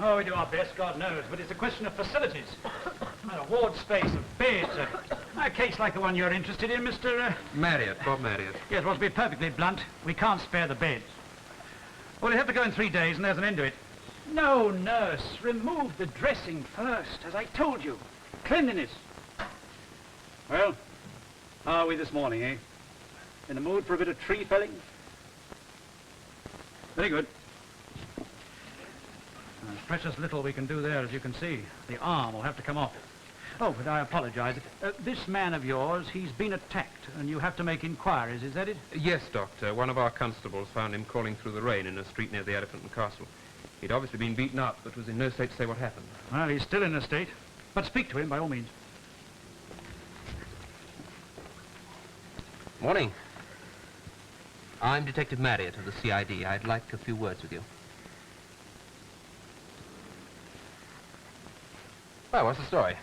Oh, we do our best, God knows, but it's a question of facilities. A ward space, of beds, a case like the one you're interested in, Mr. Marriott, Bob Marriott. Yes, well, to be perfectly blunt, we can't spare the beds. Well, you have to go in 3 days and there's an end to it. No, nurse, remove the dressing first, as I told you. Cleanliness. Well, how are we this morning, eh? In the mood for a bit of tree felling? Very good. There's precious little we can do there, as you can see. The arm will have to come off. Oh, but I apologize. This man of yours, he's been attacked, and you have to make inquiries, is that it? Yes, Doctor. One of our constables found him crawling through the rain in a street near the Elephant and Castle. He'd obviously been beaten up, but was in no state to say what happened. Well, he's still in a state. But speak to him, by all means. Morning. I'm Detective Marriott of the CID. I'd like a few words with you. Well, what's the story?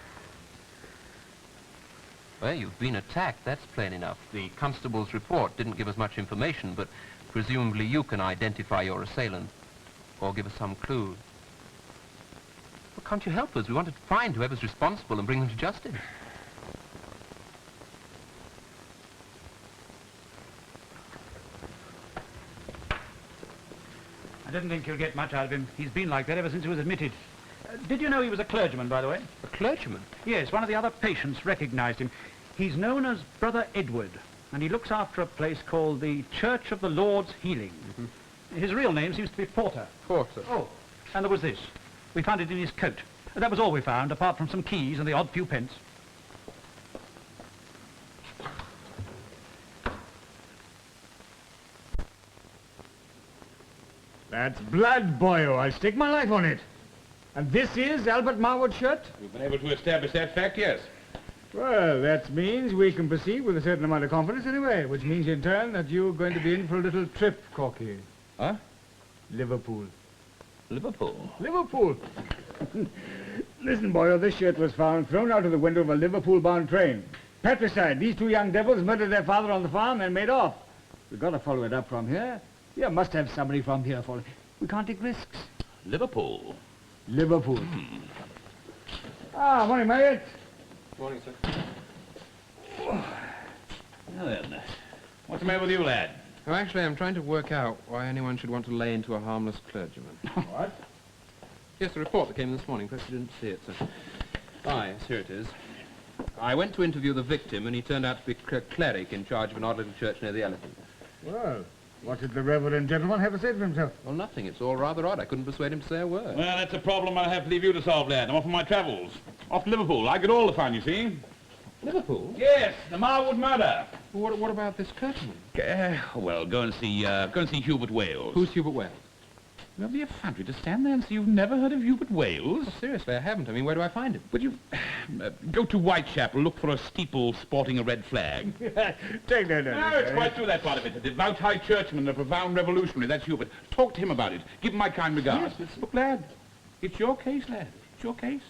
Well, you've been attacked, that's plain enough. The constable's report didn't give us much information, but presumably you can identify your assailant, or give us some clue. Well, can't you help us? We want to find whoever's responsible and bring them to justice. I didn't think you'll get much out of him. He's been like that ever since he was admitted. Did you know he was a clergyman, by the way? A clergyman? Yes, one of the other patients recognized him. He's known as Brother Edward, and he looks after a place called the Church of the Lord's Healing. Mm-hmm. His real name seems to be Porter. Porter? Oh, and there was this. We found it in his coat. That was all we found, apart from some keys and the odd few pence. That's blood, boyo. I'll stake my life on it. And this is Albert Marwood's shirt? We've been able to establish that fact, yes. Well, that means we can proceed with a certain amount of confidence anyway, which means in turn that you're going to be in for a little trip, Corky. Huh? Liverpool. Liverpool? Liverpool. Listen, boyo, this shirt was found thrown out of the window of a Liverpool-bound train. Patricide. These two young devils murdered their father on the farm and made off. We've got to follow it up from here. You must have somebody from here for it. We can't take risks. Liverpool? Liverpool. Ah, morning, Marriott. Morning, sir. Now then, what's the matter with you, lad? Oh, actually, I'm trying to work out why anyone should want to lay into a harmless clergyman. What? Yes, the report that came this morning. Perhaps you didn't see it, sir. Ah, yes, here it is. I went to interview the victim, and he turned out to be a cleric in charge of an odd little church near the Elephant. Well, what did the reverend gentleman have to say for himself? Well, nothing. It's all rather odd. I couldn't persuade him to say a word. Well, that's a problem I'll have to leave you to solve, lad. I'm off on my travels. Off to Liverpool. I get all the fun, you see. Liverpool? Yes, the Marwood murder. What about this clergyman? Well, go and see Hubert Wales. Who's Hubert Wales? You'll be effrontery to stand there and say you've never heard of Hubert Wales. Oh, seriously, I haven't. I mean, where do I find him? But you go to Whitechapel, look for a steeple sporting a red flag. Take that. No, it's quite true, that part of it. A devout high churchman, a profound revolutionary. That's Hubert. Talk to him about it. Give him my kind regards. Yes, Look, lad, it's your case, lad. It's your case.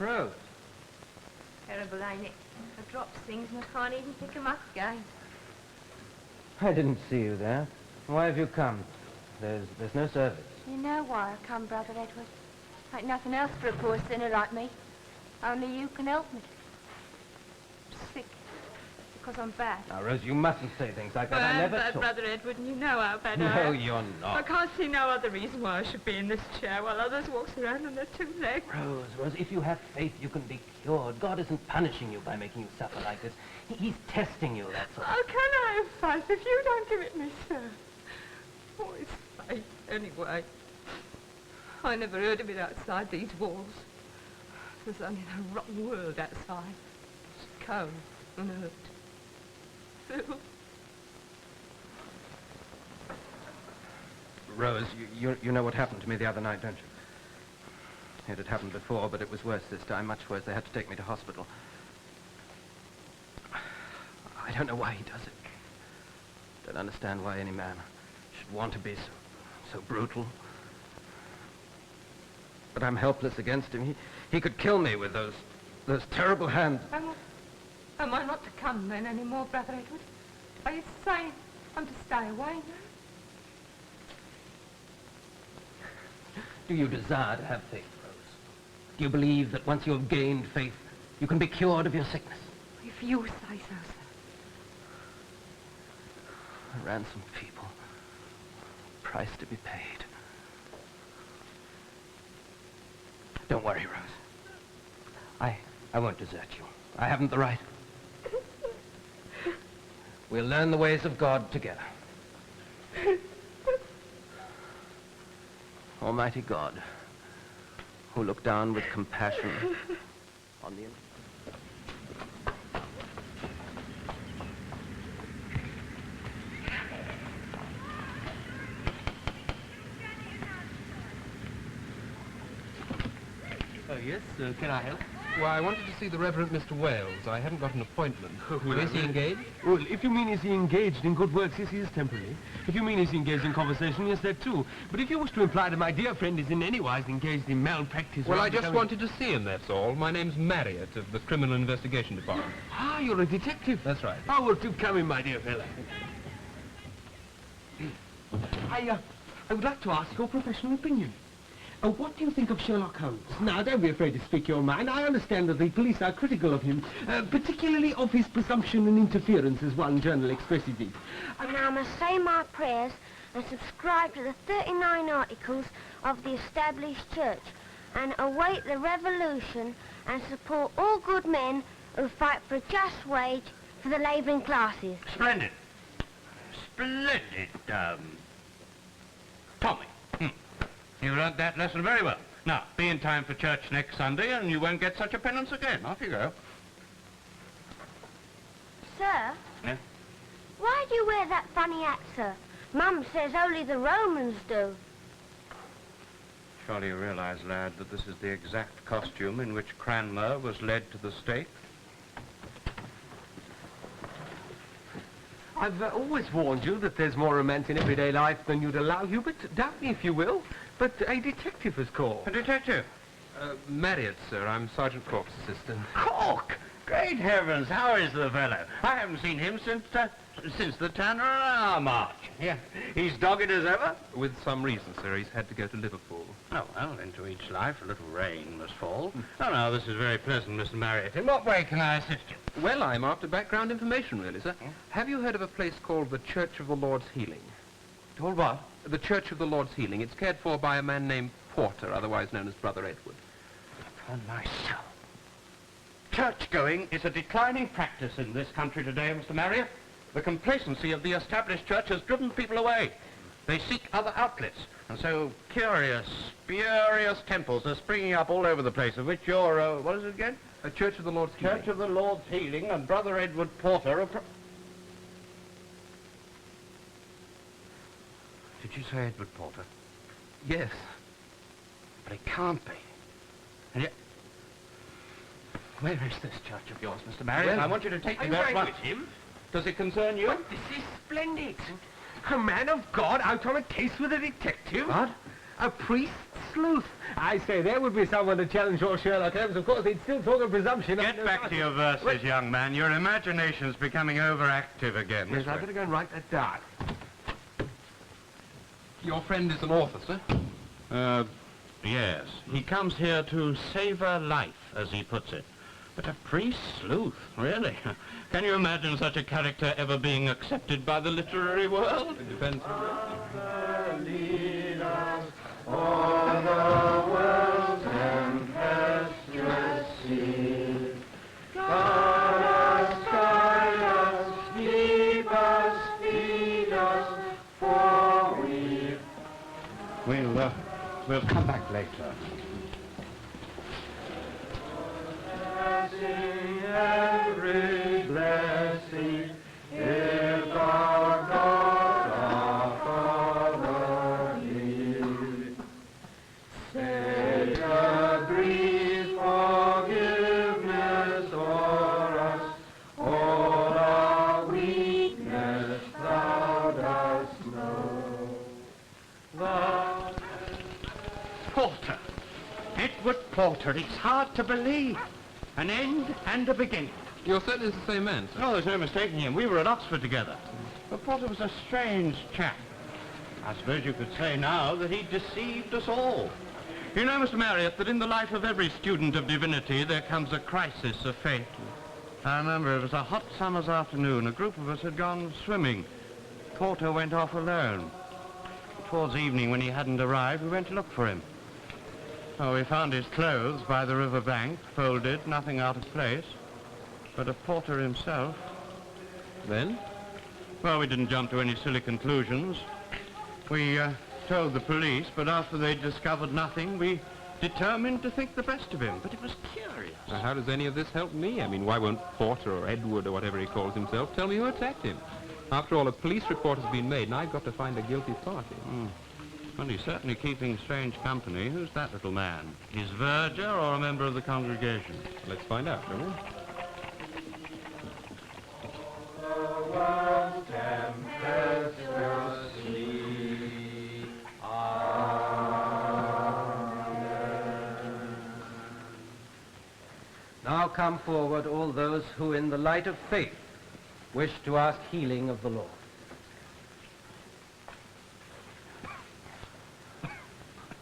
Rose. Terrible, ain't it? I drops things and I can't even pick 'em up again. I didn't see you there. Why have you come? There's no service. You know why I come, Brother Edward. Ain't nothing else for a poor sinner like me. Only you can help me. I'm sick. Because I'm bad. Now, Rose, you mustn't say things like that. Well, I I'm never bad, talk. Brother Edward, and you know how bad I No, am. you're I not. can't see no other reason why I should be in this chair while others walks around on their two legs. Rose, if you have faith, you can be cured. God isn't punishing you by making you suffer like this. He's testing you, that's all. How can I have faith if you don't give it me, sir? What is faith, anyway? I never heard of it outside these walls. There's only the rotten world outside. It's cold and hurt. Phil. Rose, you know what happened to me the other night, don't you? It had happened before, but it was worse this time, much worse. They had to take me to hospital. I don't know why he does it. Don't understand why any man should want to be so brutal. But I'm helpless against him. He could kill me with those terrible hands. Am I not to come then anymore, Brother Edward? Are you saying I'm to stay away now? Do you desire to have faith, Rose? Do you believe that once you have gained faith, you can be cured of your sickness? If you say so, sir. A ransomed people. Price to be paid. Don't worry, Rose. I won't desert you. I haven't the right. We'll learn the ways of God together. Almighty God, who looked down with compassion on the... Oh, yes, can I help? Well, I wanted to see the Reverend Mr. Wales. I haven't got an appointment. Is he engaged? Well, if you mean is he engaged in good works, yes, he is temporarily. If you mean is he engaged in conversation, yes, that too. But if you wish to imply that my dear friend is in any wise engaged in malpractice... Well, I just wanted to see him, that's all. My name's Marriott of the Criminal Investigation Department. Ah, you're a detective. That's right. Oh, well, do come in, my dear fellow. I would like to ask your professional opinion. What do you think of Sherlock Holmes? Now, don't be afraid to speak your mind. I understand that the police are critical of him, particularly of his presumption and interference, as one journal expresses it. Now I must say my prayers and subscribe to the 39 articles of the established church and await the revolution and support all good men who fight for a just wage for the labouring classes. Splendid. Splendid, Tommy. You learnt that lesson very well. Now, be in time for church next Sunday and you won't get such a penance again. Off you go. Sir? Yeah? Why do you wear that funny hat, sir? Mum says only the Romans do. Surely you realise, lad, that this is the exact costume in which Cranmer was led to the stake? I've always warned you that there's more romance in everyday life than you'd allow, Hubert. Doubt me if you will, but a detective has called. A detective? Marriott, sir. I'm Sergeant Cork's assistant. Cork! Great heavens, how is the fellow? I haven't seen him since the Tanner march. Yeah, he's dogged as ever? With some reason, sir. He's had to go to Liverpool. Oh, well, into each life a little rain must fall. Oh, no, this is very pleasant, Mr. Marriott. In what way can I assist you? Well, I'm after background information, really, sir. Have you heard of a place called the Church of the Lord's Healing? Told what? The Church of the Lord's Healing. It's cared for by a man named Porter, otherwise known as Brother Edward. Upon my soul. Church-going is a declining practice in this country today, Mr. Marriott. The complacency of the established church has driven people away. They seek other outlets, and so curious, spurious temples are springing up all over the place, of which you're, what is it again? A Church of the Lord's Healing. Church of the Lord's Healing, and Brother Edward Porter are... Did you say Edward Porter? Yes. But it can't be. And yet... Where is this church of yours, Mr. Marriott? Well, I want you to take me I'm there going at with once. him. Does it concern you? But this is splendid. A man of God out on a case with a detective? What? A priest sleuth. I say, there would be someone to challenge your Sherlock Holmes. Of course, they'd still talk of presumption. Get back to your verses, young man. Your imagination's becoming overactive again. Yes, I'd better go and write that down. Your friend is an author, sir? Yes. He comes here to savour life, as he puts it. But a priest sleuth, really? Can you imagine such a character ever being accepted by the literary world? It depends on... Lead us o'er the world's tempestuous sea. Guide us, keep us, feed us, for We'll come back later. Every blessing, if our God our Father be. Savior, breathe forgiveness o'er us, all our weakness thou dost know. Porter. Edward Porter. It's hard to believe. An end and a beginning. You're certain it's the same man, sir? No, there's no mistaking him. We were at Oxford together. But Porter was a strange chap. I suppose you could say now that he deceived us all. You know, Mr. Marriott, that in the life of every student of divinity there comes a crisis of fate. I remember it was a hot summer's afternoon. A group of us had gone swimming. Porter went off alone. Towards evening, when he hadn't arrived, we went to look for him. Oh, we found his clothes by the river bank, folded, nothing out of place. But of Porter himself... Then? Well, we didn't jump to any silly conclusions. We told the police, but after they'd discovered nothing, we determined to think the best of him. But it was curious. Now, how does any of this help me? I mean, why won't Porter or Edward or whatever he calls himself tell me who attacked him? After all, a police report has been made, and I've got to find a guilty party. Well, he's certainly keeping strange company. Who's that little man? Is verger or a member of the congregation? Let's find out, shall we? The world's tempestuous sea. Amen. Now come forward all those who in the light of faith wish to ask healing of the Lord.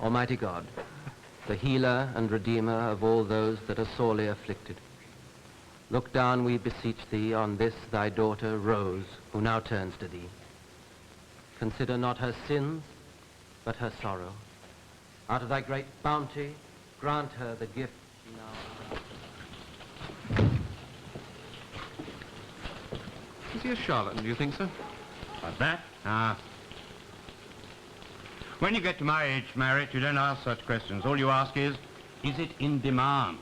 Almighty God, the healer and redeemer of all those that are sorely afflicted, look down, we beseech thee, on this thy daughter Rose, who now turns to thee. Consider not her sins, but her sorrow. Out of thy great bounty, grant her the gift she now asks. Is he a charlatan, do you think, sir? Like that? When you get to my age, Marriott, you don't ask such questions. All you ask is it in demand?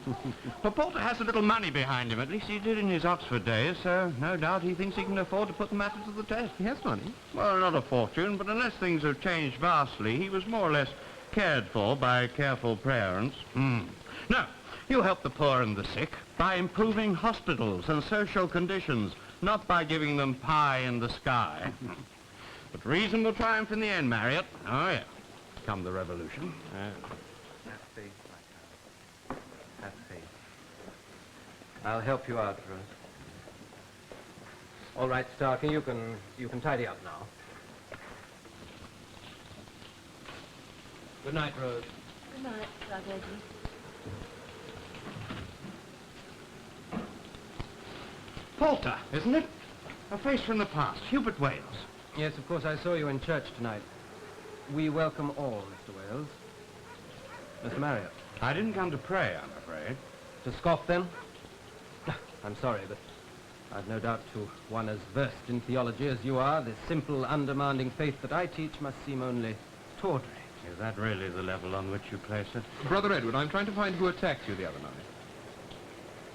But Porter has a little money behind him. At least he did in his Oxford days, so no doubt he thinks he can afford to put the matter to the test. He has money? Well, not a fortune, but unless things have changed vastly, he was more or less cared for by careful parents. No, you help the poor and the sick by improving hospitals and social conditions, not by giving them pie in the sky. But reason will triumph in the end, Marriott. Oh, yeah. Come the revolution. Have faith, my child. Have faith. I'll help you out, Rose. All right, Starkey, you can tidy up now. Good night, Rose. Good night, Brother Edward. Porter, isn't it? A face from the past. Hubert Wales. Yes, of course, I saw you in church tonight. We welcome all, Mr. Wales. Mr. Marriott. I didn't come to pray, I'm afraid. To scoff, then? I'm sorry, but I've no doubt to one as versed in theology as you are, the simple, undemanding faith that I teach must seem only tawdry. Is that really the level on which you place it? Brother Edward, I'm trying to find who attacked you the other night.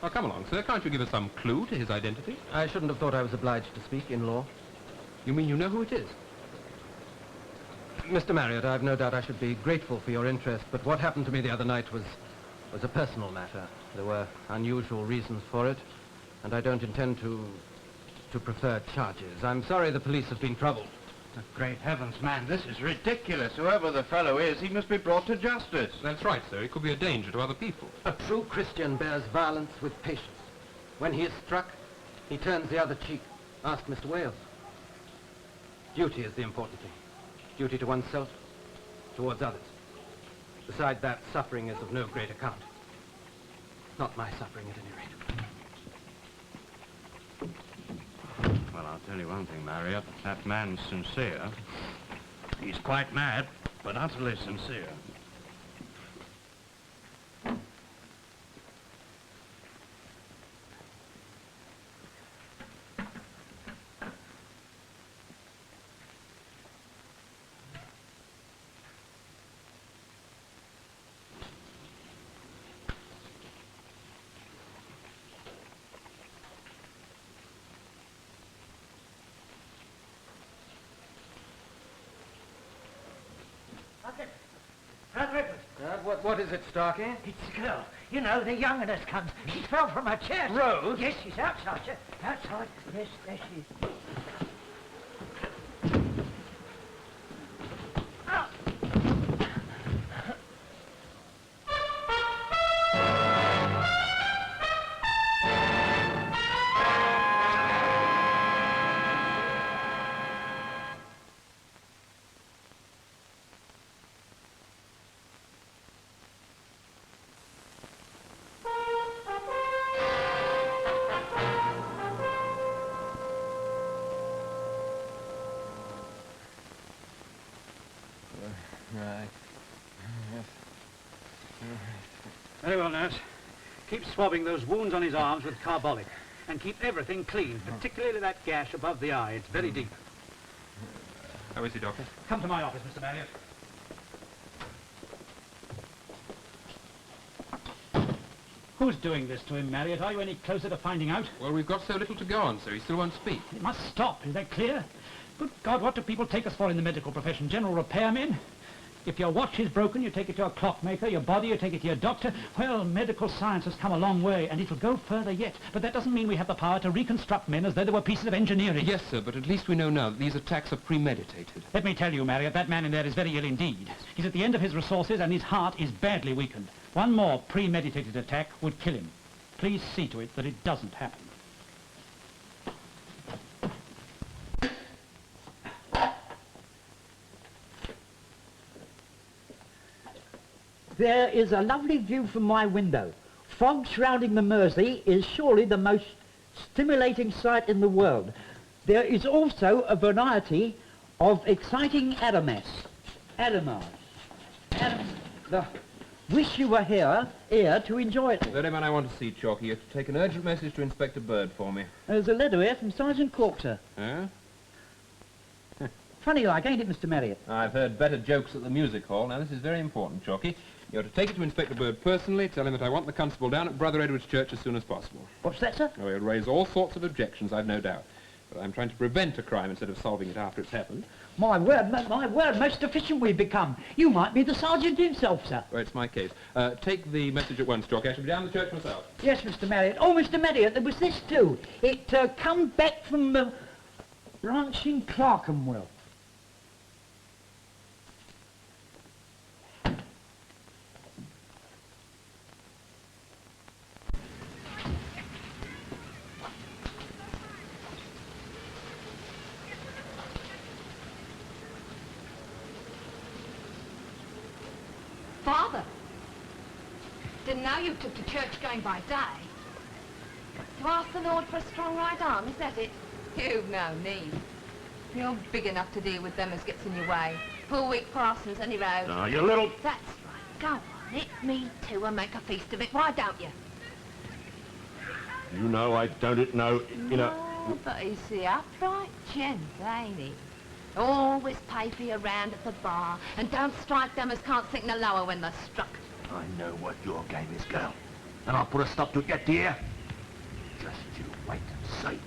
Oh, come along, sir. Can't you give us some clue to his identity? I shouldn't have thought I was obliged to speak in law. You mean you know who it is? Mr. Marriott, I've no doubt I should be grateful for your interest, but what happened to me the other night was a personal matter. There were unusual reasons for it, and I don't intend to prefer charges. I'm sorry the police have been troubled. Great heavens, man, this is ridiculous. Whoever the fellow is, he must be brought to justice. That's right, sir. He could be a danger to other people. A true Christian bears violence with patience. When he is struck, he turns the other cheek. Ask Mr. Wales. Duty is the important thing. Duty to oneself, towards others. Besides that, suffering is of no great account. Not my suffering, at any rate. Well, I'll tell you one thing, Marriott. That man's sincere. He's quite mad, but utterly sincere. Brother Edward. What is it, Starkey? It's the girl. You know, the younginess comes. She fell from her chair. Rose? Yes, she's outside, sir. Outside. Yes, there she is. Right. Yes. Very well, nurse. Keep swabbing those wounds on his arms with carbolic. And keep everything clean, particularly that gash above the eye. It's very deep. How is he, Doctor? Come to my office, Mr. Marriott. Who's doing this to him, Marriott? Are you any closer to finding out? Well, we've got so little to go on, sir. He still won't speak. It must stop. Is that clear? Good God, what do people take us for in the medical profession? General repairmen? If your watch is broken, you take it to a clockmaker. Your body, you take it to your doctor. Well, medical science has come a long way, and it'll go further yet. But that doesn't mean we have the power to reconstruct men as though they were pieces of engineering. Yes, sir, but at least we know now that these attacks are premeditated. Let me tell you, Marriott, that man in there is very ill indeed. He's at the end of his resources, and his heart is badly weakened. One more premeditated attack would kill him. Please see to it that it doesn't happen. There is a lovely view from my window. Fog shrouding the Mersey is surely the most stimulating sight in the world. There is also a variety of exciting adamars. Wish you were here to enjoy it. The very man I want to see, Chalky. You have to take an urgent message to Inspector Bird for me. There's a letter here from Sergeant Cork, sir. Huh? Funny like, ain't it, Mr. Marriott? I've heard better jokes at the music hall. Now, this is very important, Chalky. You're to take it to Inspector Bird personally, tell him that I want the constable down at Brother Edward's church as soon as possible. What's that, sir? Oh, he'll raise all sorts of objections, I've no doubt. But I'm trying to prevent a crime instead of solving it after it's happened. My word, most efficient we've become. You might be the sergeant himself, sir. Well, it's my case. Take the message at once, Chalky. I shall be down the church myself. Yes, Mr. Marriott. Oh, Mr. Marriott, there was this too. It come back from the branch in Clerkenwell. Father, didn't know you took to church going by day. To ask the Lord for a strong right arm, is that it? You've no need. You're big enough to deal with them as gets in your way. Poor weak parsons, any road. Oh, you little... That's right. Go on, hit me too and make a feast of it. Why don't you? You know, I don't know, you know... Oh, but he's the upright gent, ain't he? Always pay for your round at the bar, and don't strike them as can't sink no lower when they're struck. I know what your game is, girl. And I'll put a stop to it yet, dear. Just you wait and see.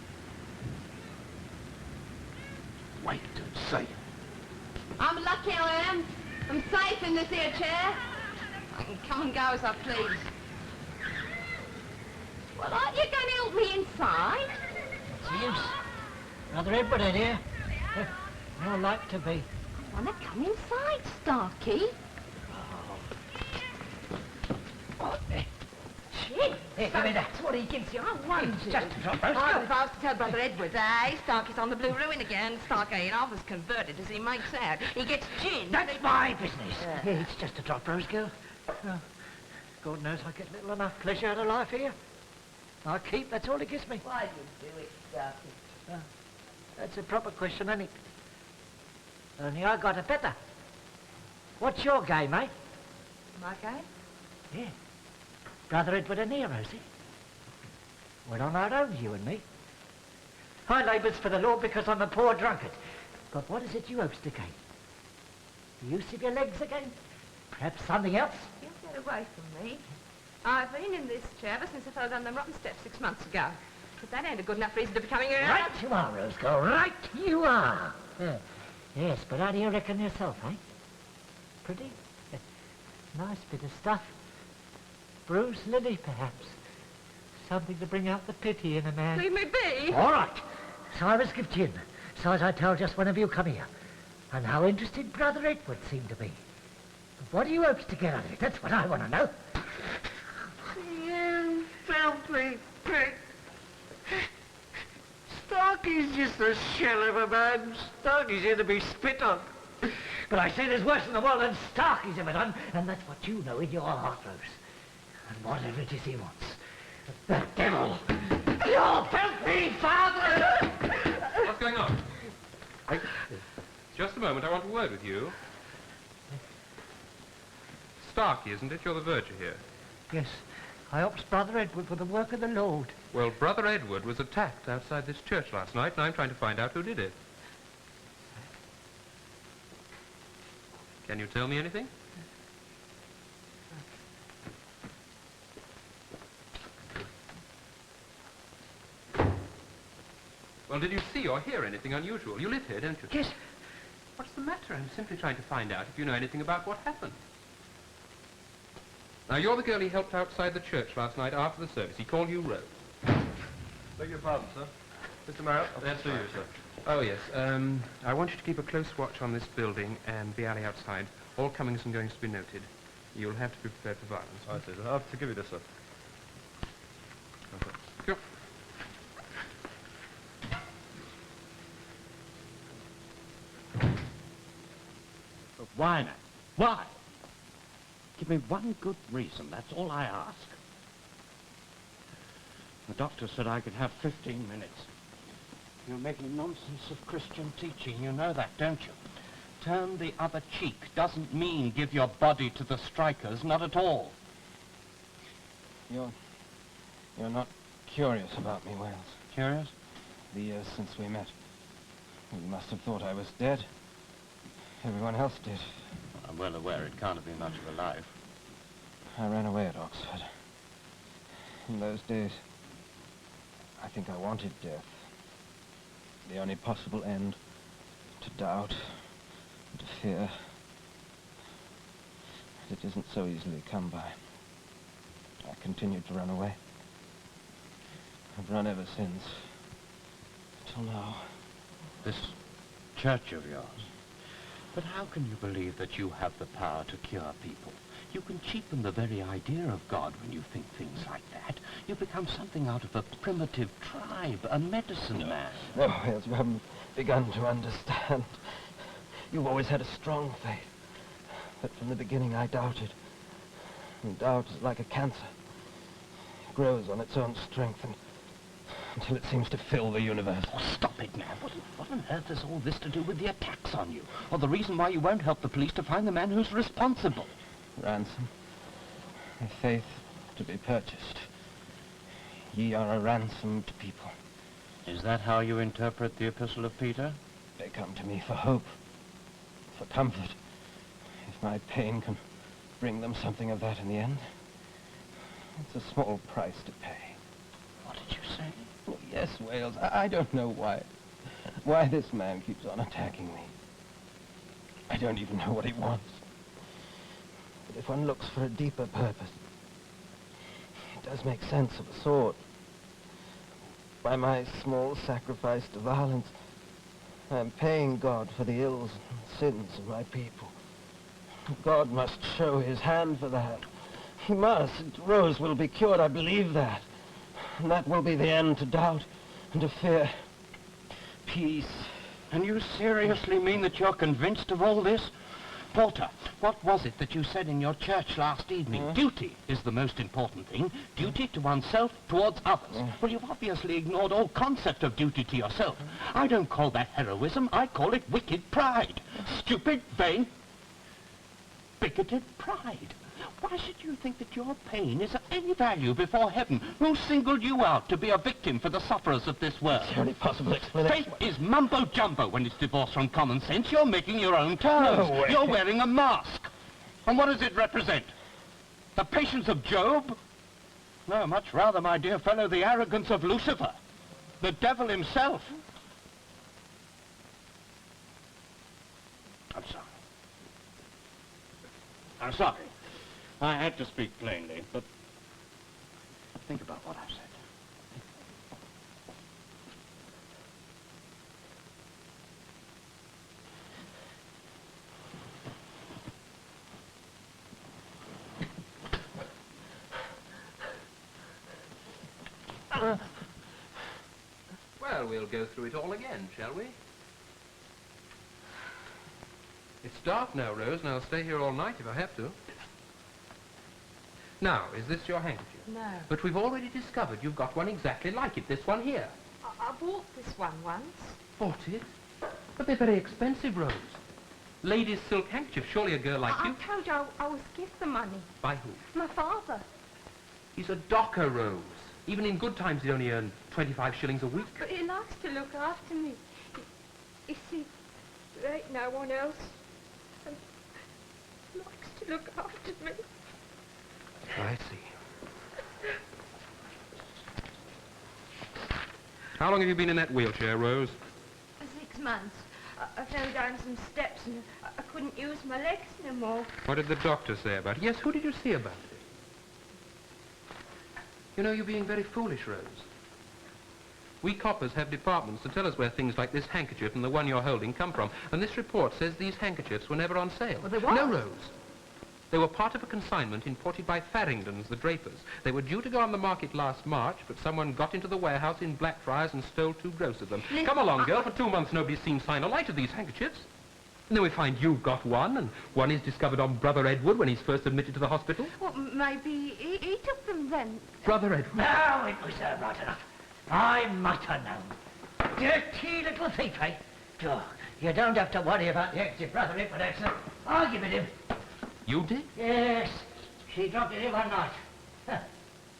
Wait and see. I'm lucky I am. I'm safe in this here chair. I can come and go as I please. Well, aren't you going to help me inside? What's the use? Brother Edward in here. More like to be. I want to come inside, Starkey. Gee, Here, give me that. that's what he gives you. I wonder. It's just a drop roast. Oh, if I was to tell Brother Edward, Starkey's on the blue ruin again. Starkey ain't half as converted as he makes out. He gets gin. That's my business. It's just a drop roast, girl. Oh, God knows I get little enough pleasure out of life here. I keep, that's all it gives me. Why do you do it, Starkey? That's a proper question, ain't it? Only I got a better. What's your game, eh? My game? Yeah. Brother Edward and here, Rosie. We're on our own, you and me. I labours for the law because I'm a poor drunkard. But what is it you hopes to gain? The use of your legs again? Perhaps something else? You get away from me. I've been in this chair ever since I fell down the rotten steps 6 months ago. But that ain't a good enough reason to be coming here. Right you are, Rose Girl, right you are. Yeah. Yes, but how do you reckon yourself, eh? pretty. Nice bit of stuff. Bruised lily, perhaps. Something to bring out the pity in a man. Leave me be. All right. So I was given in. So as I tell just one of you come here. And how interested Brother Edward seemed to be. What do you hopes to get out of it? That's what I want to know. You filthy pig. Starkey's just a shell of a man. Starkey's here to be spit on. But I say there's worse in the world than Starkey's ever done, and that's what you know in your heart, Rose. And whatever it is he wants. The devil! Your filthy father! What's going on? Just a moment, I want a word with you. Starkey, isn't it? You're the verger here. Yes, I helps Brother Edward for the work of the Lord. Well, Brother Edward was attacked outside this church last night, and I'm trying to find out who did it. Can you tell me anything? Well, did you see or hear anything unusual? You live here, don't you? Yes. What's the matter? I'm simply trying to find out if you know anything about what happened. Now, you're the girl he helped outside the church last night after the service. He called you Rose. Beg your pardon, sir. Mr. Marriott, that's for you, sir. Oh, yes. I want you to keep a close watch on this building and the alley outside. All comings and goings to be noted. You'll have to be prepared for violence. I see, sir. I'll have to give you this, sir. Okay. Sure. But why now? Why? Give me one good reason, that's all I ask. The doctor said I could have 15 minutes. You're making nonsense of Christian teaching, you know that, don't you? Turn the other cheek doesn't mean give your body to the strikers, not at all. You're not curious about me, Wales. Curious? The years since we met. Well, you must have thought I was dead. Everyone else did. I'm well aware it can't have been much of a life. I ran away at Oxford. In those days, I think I wanted death. The only possible end to doubt, to fear. It isn't so easily come by. I continued to run away. I've run ever since. Till now. This church of yours. But how can you believe that you have the power to cure people? You can cheapen the very idea of God when you think things like that. You become something out of a primitive tribe, a medicine man. No, Wales, you haven't begun to understand. You've always had a strong faith. But from the beginning I doubted. And doubt is like a cancer. It grows on its own strength until it seems to fill the universe. Oh, stop it, man. What on earth has all this to do with the attacks on you? Or the reason why you won't help the police to find the man who's responsible? Ransom. A faith to be purchased. Ye are a ransomed people. Is that how you interpret the Epistle of Peter? They come to me for hope, for comfort. If my pain can bring them something of that in the end, it's a small price to pay. What did you say? Oh, yes, Wales. I don't know why this man keeps on attacking me. I don't even know what he wants. But if one looks for a deeper purpose, it does make sense of a sort. By my small sacrifice to violence, I am paying God for the ills and sins of my people. God must show his hand for that. He must. Rose will be cured, I believe that. And that will be the end to doubt and to fear. Peace. And you seriously mean that you're convinced of all this? Walter, what was it that you said in your church last evening? Duty is the most important thing. Duty to oneself towards others. Well, you've obviously ignored all concept of duty to yourself. I don't call that heroism. I call it wicked pride. Stupid, vain, bigoted pride. Why should you think that your pain is of any value before heaven? Who singled you out to be a victim for the sufferers of this world? Is there any possible explanation? Faith is mumbo-jumbo when it's divorced from common sense. You're making your own terms. No way. You're wearing a mask. And what does it represent? The patience of Job? No, much rather, my dear fellow, the arrogance of Lucifer. The devil himself. I'm sorry. I'm sorry. I had to speak plainly, but think about what I've said. Well, we'll go through it all again, shall we? It's dark now, Rose, and I'll stay here all night if I have to. Now, is this your handkerchief? No. But we've already discovered you've got one exactly like it, this one here. I bought this one once. Bought it? But they're very expensive, Rose. Ladies' silk handkerchief, surely a girl like you... I told you I was given the money. By who? My father. He's a docker, Rose. Even in good times he'd only earn 25 shillings a week. But he likes to look after me. You see, there ain't no one else. And he likes to look after me. I see. How long have you been in that wheelchair, Rose? 6 months. I fell down some steps and I couldn't use my legs no more. What did the doctor say about it? Yes, who did you see about it? You know, you're being very foolish, Rose. We coppers have departments to tell us where things like this handkerchief and the one you're holding come from. And this report says these handkerchiefs were never on sale. Well, they weren't. No, Rose. They were part of a consignment imported by Farringdon's, the drapers. They were due to go on the market last March, but someone got into the warehouse in Blackfriars and stole 2 gross of them. Listen, Come along, girl. For 2 months, nobody's seen sign or light of these handkerchiefs. And then we find you've got one, and one is discovered on Brother Edward when he's first admitted to the hospital. Well, maybe he took them then. Brother Edward? No, it was right enough. I might have known. Dirty little thief, eh? Oh, you don't have to worry about the exit, Brother Edward, excellent. I'll give it him. You did? Yes. She dropped it in one night.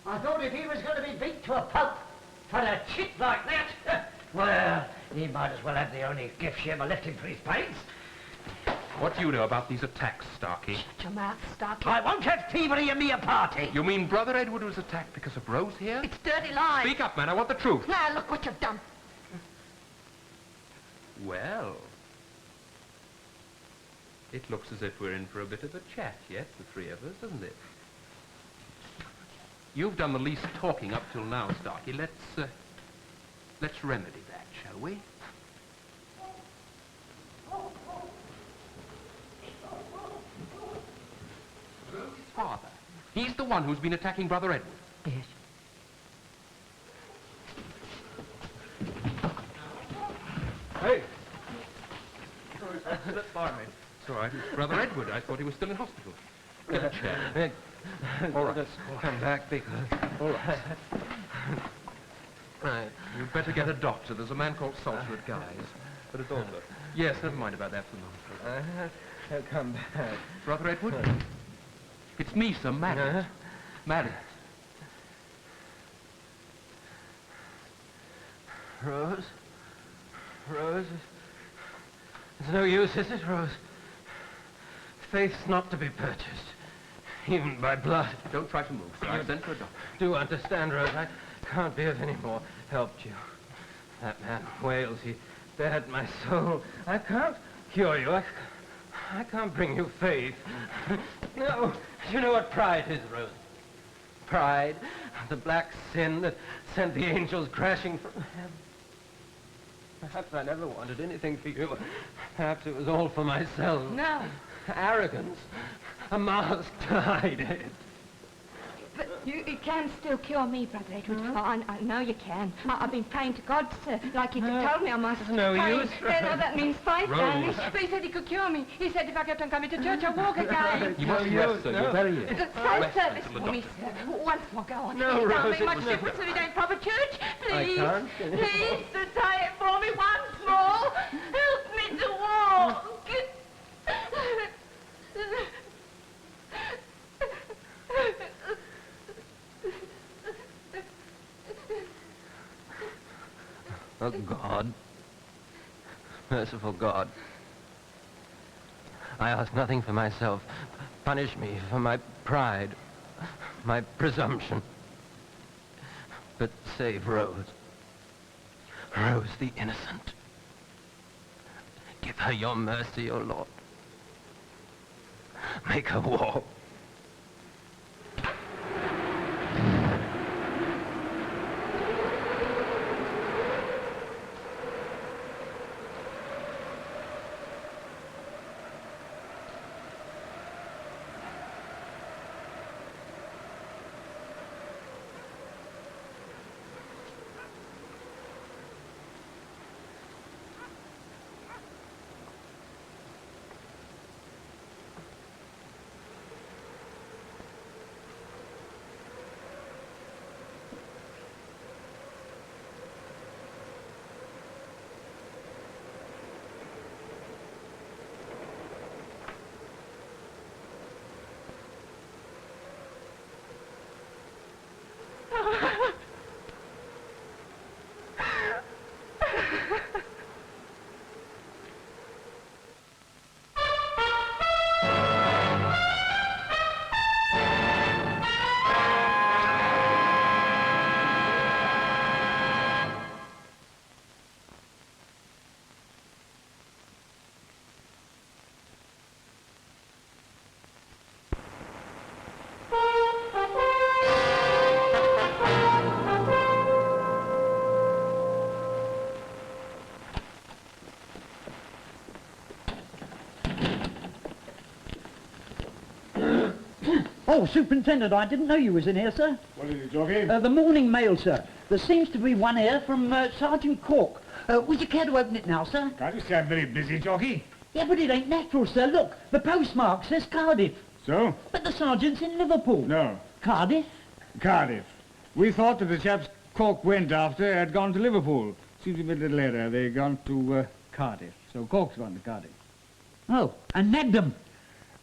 I thought if he was going to be beat to a pulp for a chit like that, well, he might as well have the only gift she ever left him for his pains. What do you know about these attacks, Starkey? Shut your mouth, Starkey. I won't have thievery in me a party. You mean Brother Edward was attacked because of Rose here? It's dirty lies. Speak up, man. I want the truth. Now, look what you've done. Well, it looks as if we're in for a bit of a chat yet, the 3 of us, doesn't it? You've done the least talking up till now, Starkey. Let's remedy that, shall we? Rose's father. He's the one who's been attacking Brother Edward. Yes. Hey! That's fine, mate. It's all right. It's Brother Edward. I thought he was still in hospital. Get a chair. All right. Come back because... All right. Right. You'd better get a doctor. There's a man called Salter at Guy's. But it's over. Yes, never mind about that for the moment. I'll come back. Brother Edward? It's me, sir, Marion. Marion. Rose? Rose? It's no use, is it, Rose? Faith's not to be purchased, even by blood. Don't try to move, sir. I've sent for a doctor. Do understand, Rose, I can't be of any more help to you. That man Wales, he bared my soul. I can't cure you. I can't bring you faith. No. You know what pride is, Rose? Pride, the black sin that sent the angels crashing from heaven. Perhaps I never wanted anything for you. Perhaps it was all for myself. No. Arrogance. A mask to hide it. But you can still cure me, Brother Edward. Oh, I know you can. I've been praying to God, sir, like you told me I must. It's no pray. use. No, that means faith, Rose. darling. But he said he could cure me. He said if I kept on coming to church, I'd walk again. You must rest, sir. You're very ill. Say service for me, sir. Once more, go on. No, it don't Rose, make it much was difference if it ain't proper church. Please. I can't. Please, sir, say it for me once more. Help me to walk. Oh, God. Merciful God. I ask nothing for myself. Punish me for my pride, my presumption. But save Rose. Rose the innocent. Give her your mercy, O Lord. Make her walk. Oh, Superintendent, I didn't know you was in here, sir. What is it, Jockey? The morning mail, sir. There seems to be one here from Sergeant Cork. Would you care to open it now, sir? Can't you say I'm very busy, Jockey? Yeah, but it ain't natural, sir. Look, the postmark says Cardiff. So? But the sergeant's in Liverpool. No. Cardiff? Cardiff. We thought that the chaps Cork went after had gone to Liverpool. Seems to be a little later. They'd gone to Cardiff. So Cork's gone to Cardiff. Oh, and nabbed them.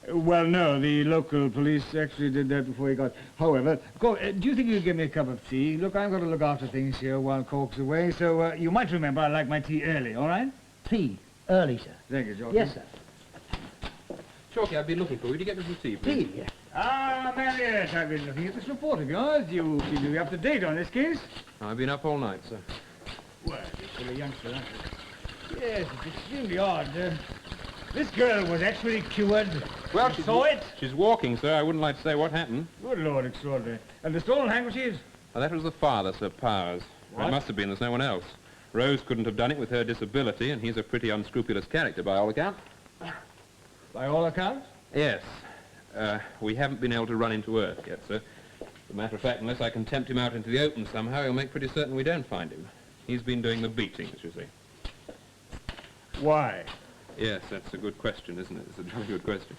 Well, no, the local police actually did that before he got... However, do you think you'd give me a cup of tea? Look, I've got to look after things here while Cork's away, so you might remember I like my tea early, all right? Tea? Early, sir. Thank you, George. Yes, sir. Chalky, I've been looking for you. Would you get me some tea, please? Tea? Ah, Marriott, I've been looking at this report of yours. You seem to be up to date on this case. I've been up all night, sir. Well, you're still a youngster, aren't you? Yes, it's extremely odd. This girl was actually cured. Well, you saw it? She's walking, sir. I wouldn't like to say what happened. Good Lord, extraordinary. And the stolen handkerchiefs? Well, that was the father, Sir Powers. What? It must have been. There's no one else. Rose couldn't have done it with her disability, and he's a pretty unscrupulous character by all accounts. By all accounts? Yes. We haven't been able to run into earth yet, sir. As a matter of fact, unless I can tempt him out into the open somehow, he'll make pretty certain we don't find him. He's been doing the beatings, you see. Why? Yes, that's a good question, isn't it? It's a very good question.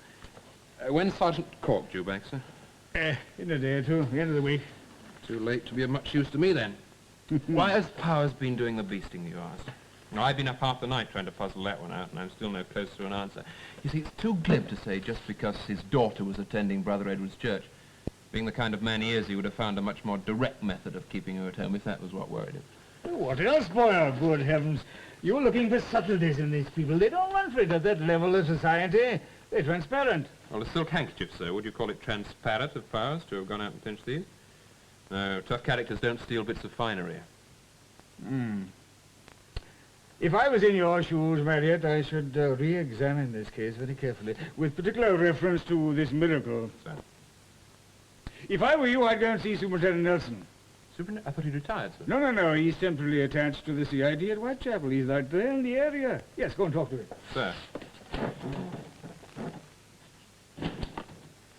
When's Sergeant Cork due back, sir? In a day or two, the end of the week. Too late to be of much use to me, then. Why has Powers been doing the beasting, you ask? Now, I've been up half the night trying to puzzle that one out, and I'm still no closer to an answer. You see, it's too glib to say just because his daughter was attending Brother Edward's church. Being the kind of man he is, he would have found a much more direct method of keeping her at home if that was what worried him. What else, boy? Good heavens. You're looking for subtleties in these people. They don't run for it at that level of society. They're transparent. Well, a silk handkerchief, sir. Would you call it transparent of Powers to have gone out and pinched these? No, tough characters don't steal bits of finery. If I was in your shoes, Marriott, I should re-examine this case very carefully, with particular reference to this miracle. Sir? If I were you, I'd go and see Superintendent Nelson. Superintendent? I thought he'd retired, sir. No. He's temporarily attached to the CID at Whitechapel. He's right there in the area. Yes, go and talk to him. Sir.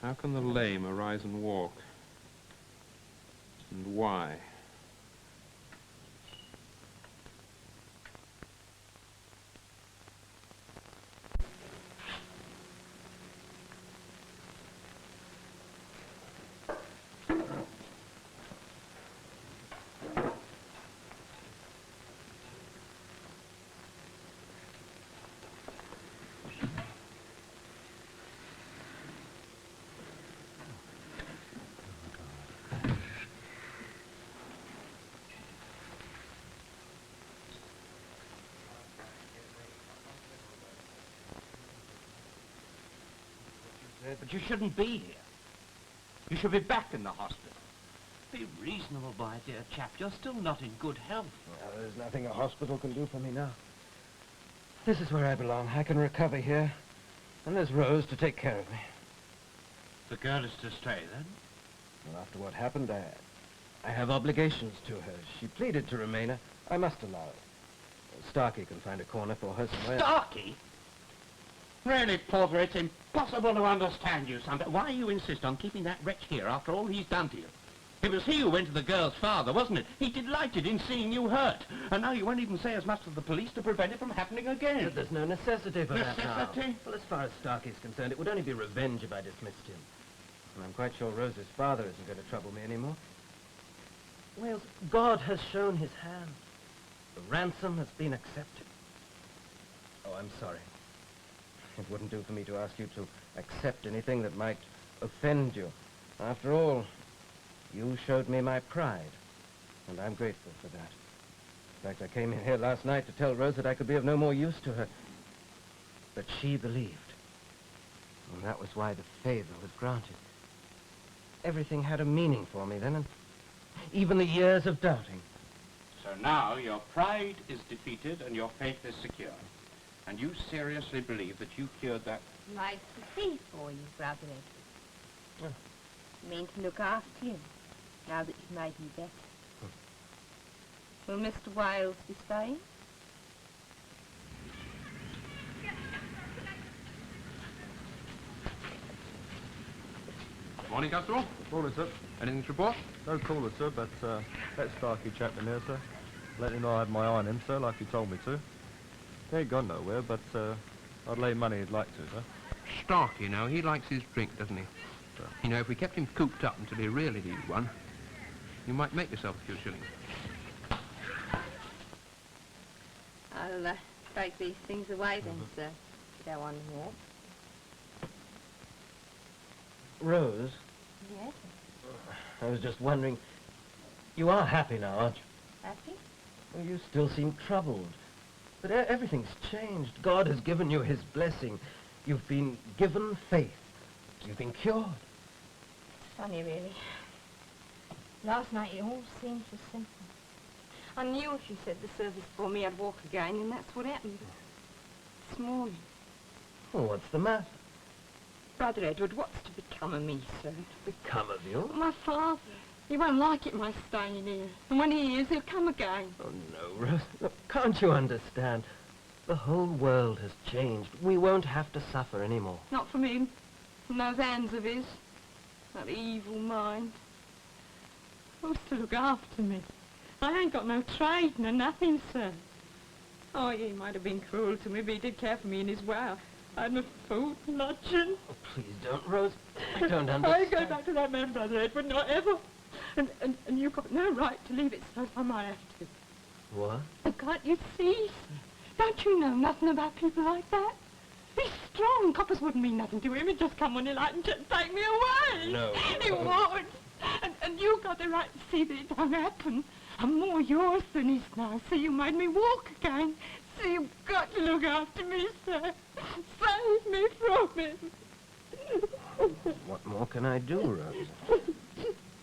How can the lame arise and walk? And why? But you shouldn't be here. You should be back in the hospital. Be reasonable, my dear chap. You're still not in good health. Well, there's nothing a hospital can do for me now. This is where I belong. I can recover here. And there's Rose to take care of me. The girl is to stay, then? Well, after what happened, I have obligations to her. She pleaded to remain. I must allow it. Starkey can find a corner for her somewhere. Starkey? Really, Porter, it's impossible to understand you, son. Why you insist on keeping that wretch here after all he's done to you? It was he who went to the girl's father, wasn't it? He delighted in seeing you hurt. And now you won't even say as much to the police to prevent it from happening again. But there's no necessity for that now. Necessity? Well, as far as Starkey's concerned, it would only be revenge if I dismissed him. And I'm quite sure Rose's father isn't going to trouble me anymore. Wales, God has shown his hand. The ransom has been accepted. Oh, I'm sorry. It wouldn't do for me to ask you to accept anything that might offend you. After all, you showed me my pride, and I'm grateful for that. In fact, I came in here last night to tell Rose that I could be of no more use to her. But she believed. And that was why the favor was granted. Everything had a meaning for me then, and even the years of doubting. So now your pride is defeated and your faith is secure. And you seriously believe that you cured that... Nice to see for you, Brother Edward. You mean to look after him, now that you've made me better. Will Mr. Wales be staying? Morning, Constable. Morning, sir. Anything to report? No caller, sir, but that Starkey chap in there, sir. Let him know I had my eye on him, sir, like he told me to. He ain't gone nowhere, but I'd lay money he'd like to, sir. Starkey, you know, he likes his drink, doesn't he? Sir. You know, if we kept him cooped up until he really needed one, you might make yourself a few shillings. I'll take these things away then, sir. If you don't want them more. Rose, Yes? I was just wondering, you are happy now, aren't you? Happy? Well, you still seem troubled. But everything's changed. God has given you his blessing. You've been given faith. You've been cured. It's funny, really. Last night it all seemed so simple. I knew if you said the service for me, I'd walk again, and that's what happened. This morning. Well, what's the matter? Brother Edward, what's to become of me, sir? Become of you? My father. He won't like it, my staying here. And when he is, he'll come again. Oh, no, Rose. Look, can't you understand? The whole world has changed. We won't have to suffer anymore. Not from him. From those hands of his. That evil mind. Who's to look after me? I ain't got no trade, no nothing, sir. Oh, he might have been cruel to me, but he did care for me in his way. I had my food, lodging. Oh, please don't, Rose. I don't understand. I go back to that man, Brother Edward, not ever. And you've got no right to leave it so if I might have to. What? And can't you see, sir? Don't you know nothing about people like that? He's strong. Coppers wouldn't mean nothing to him. He'd just come when he liked and just take me away. No. He would. And you've got the right to see that it don't happen. I'm more yours than his now, so you made me walk again. So you've got to look after me, sir. Save me from him. What more can I do, Rose?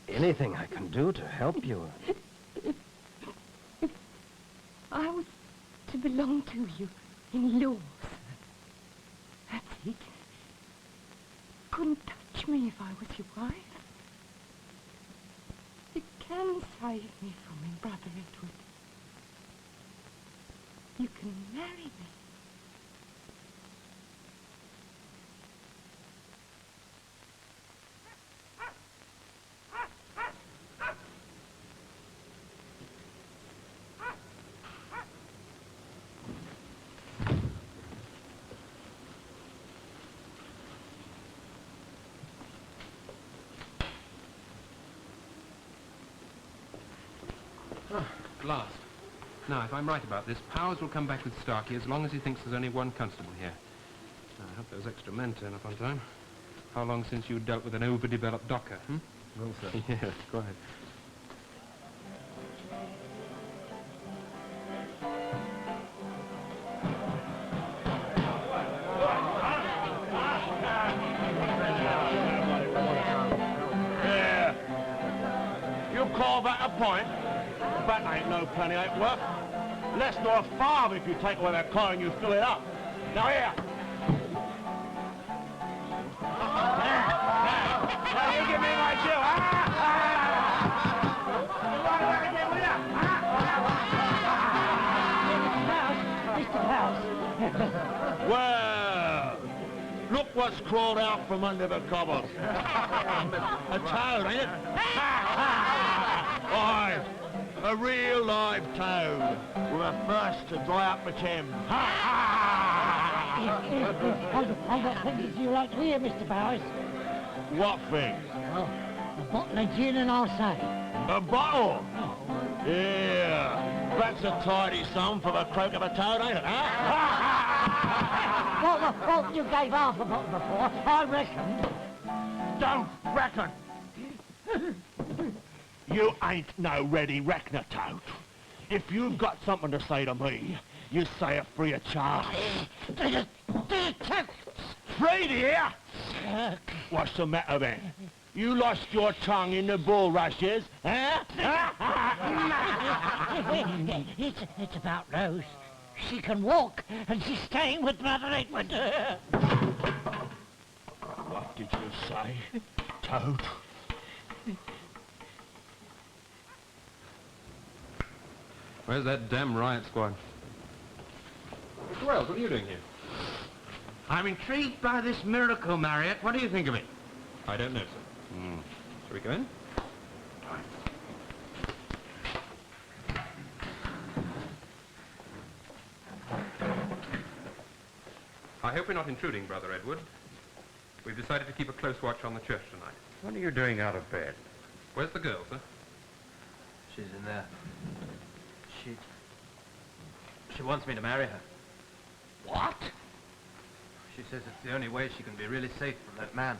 Anything I can do to help you. If I was to belong to you in law, sir, that's it. Couldn't touch me if I was your wife. You can save me from him, Brother Edward. You can marry me. At last. Now, if I'm right about this, Powers will come back with Starkey as long as he thinks there's only one constable here. Now, I hope those extra men turn up on time. How long since you dealt with an overdeveloped docker, hmm? Well, sir. Yes, go ahead. Yeah. You call that a point? That ain't no penny ain't worth. Less nor a farm if you take away that coin, you fill it up. Now here. what's crawled out from under the cobbles. A toad, ain't it? Aye, a real live toad with a thirst to dry up the Thames. I've got things you like to hear, Mr. Bowers. What thing? Well, a bottle of gin and I'll say. A bottle? Yeah, that's a tidy sum for the croak of a toad, ain't it, huh? Well, you gave half a bottle before, I reckon. Don't reckon. You ain't no ready reckoner, toad. If you've got something to say to me, you say it free of charge. Free, dear? What's the matter then? You lost your tongue in the bulrushes, huh? It's about Rose. She can walk, and she's staying with Brother Edward. What did you say, Toad? Where's that damn riot squad? Mr. Wells, what are you doing here? I'm intrigued by this miracle, Marriott. What do you think of it? I don't know, sir. Shall we go in? I hope we're not intruding, Brother Edward. We've decided to keep a close watch on the church tonight. What are you doing out of bed? Where's the girl, sir? She's in there. She wants me to marry her. What? She says it's the only way she can be really safe from that man.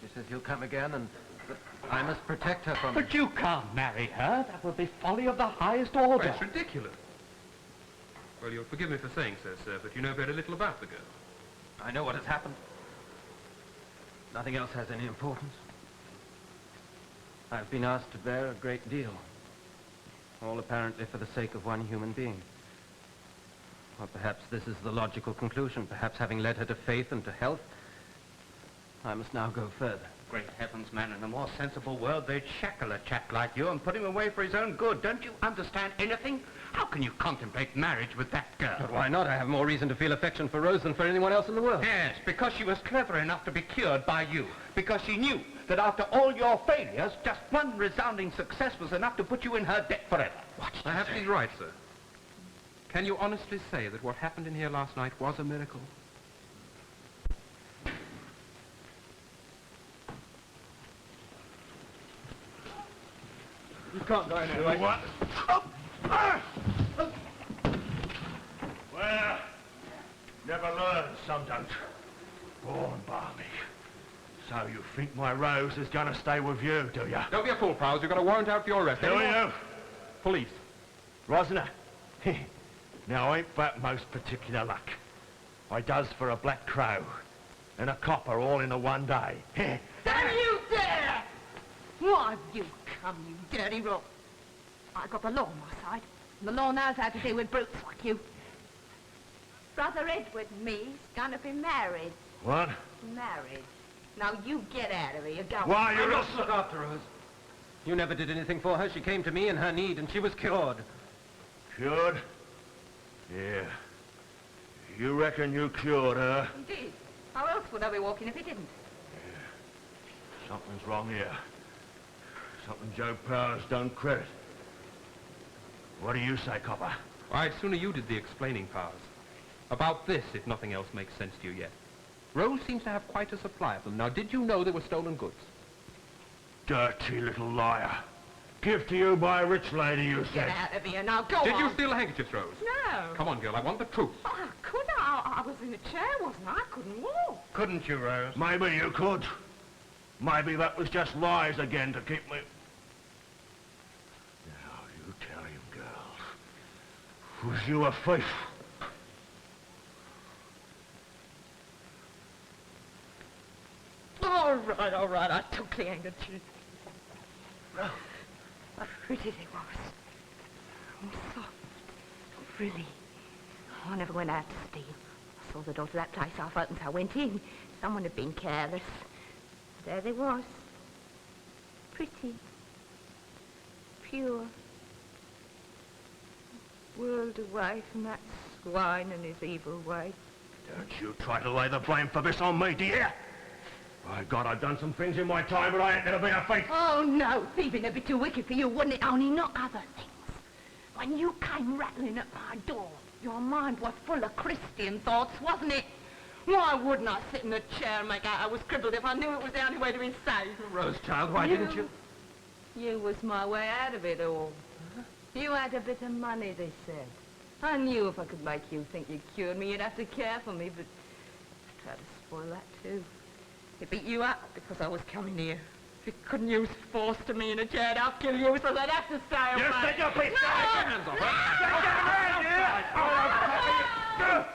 She says he'll come again and that I must protect her from him. But you can't marry her. That would be folly of the highest order. It's ridiculous. Well, you'll forgive me for saying so, sir, but you know very little about the girl. I know what has happened. Nothing else has any importance. I've been asked to bear a great deal. All apparently for the sake of one human being. Or perhaps this is the logical conclusion. Perhaps having led her to faith and to health, I must now go further. Great heavens, man, in a more sensible world, they'd shackle a chap like you and put him away for his own good. Don't you understand anything? How can you contemplate marriage with that girl? But why not? I have more reason to feel affection for Rose than for anyone else in the world. Yes, because she was clever enough to be cured by you. Because she knew that after all your failures, just one resounding success was enough to put you in her debt forever. Perhaps he's right, sir. Can you honestly say that what happened in here last night was a miracle? You can't go in anyway. What? Well, never learn, some don't. Born balmy. So you think my Rose is going to stay with you, do you? Don't be a fool, Prowse. You've got a warrant out for your arrest. Do you? Police. Rosner. Now, ain't that most particular luck? I does for a black crow and a copper all in a one day. Don't you dare! Why, you come, you dirty rogue. I got the law on my side. And the law knows how to deal with brutes like you. Brother Edward and me's gonna be married. What? Married. Now you get out of here, go. Why, you must look after Rose. You never did anything for her. She came to me in her need, and she was cured. Cured? Yeah. You reckon you cured her? He did. How else would I be walking if he didn't? Something's wrong here. Something Joe Powers don't credit. What do you say, copper? I'd sooner you did the explaining, Powers. About this, if nothing else makes sense to you yet. Rose seems to have quite a supply of them. Now, did you know they were stolen goods? Dirty little liar. Give to you by a rich lady, you Get said. out of here now, go on. Did you steal the handkerchiefs, Rose? No. Come on, girl, I want the truth. Oh, I couldn't. I was in a chair, wasn't I? I couldn't walk. Couldn't you, Rose? Maybe you could. Maybe that was just lies again to keep me... Now, you tell him, girl. Was you a thief? All right, I took the handkerchief. Oh, how pretty they was. Oh, soft, frilly. Oh, I never went out to steal. I saw the door to that place half open, so I went in. Someone had been careless. There they was. Pretty. Pure. World away from that swine and his evil way. Don't you try to lay the blame for this on me, do you? By God, I've done some things in my time, but I ain't never been a thief. Oh, no, thieving a bit too wicked for you, wouldn't it? Only not other things. When you came rattling at my door, your mind was full of Christian thoughts, wasn't it? Why wouldn't I sit in a chair and make out I was crippled if I knew it was the only way to be saved? Rose, child, why didn't you? You was my way out of it all. You had a bit of money, they said. I knew if I could make you think you cured me, you'd have to care for me, but I tried to spoil that too. It beat you up because I was coming here. If you couldn't use force to me in a chair, I'd kill you, so they'd have to stay away. You said your piece! No! Get your hands off her! Get your hands off her!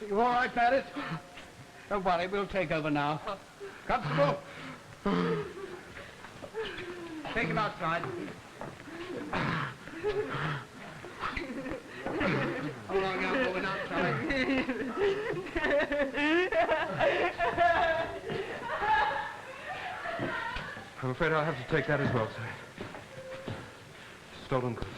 You all right, Paris? Don't worry, we'll take over now. Constable! Take him outside. Hold on, young woman, outside. I'm afraid I'll have to take that as well, sir. Stolen goods.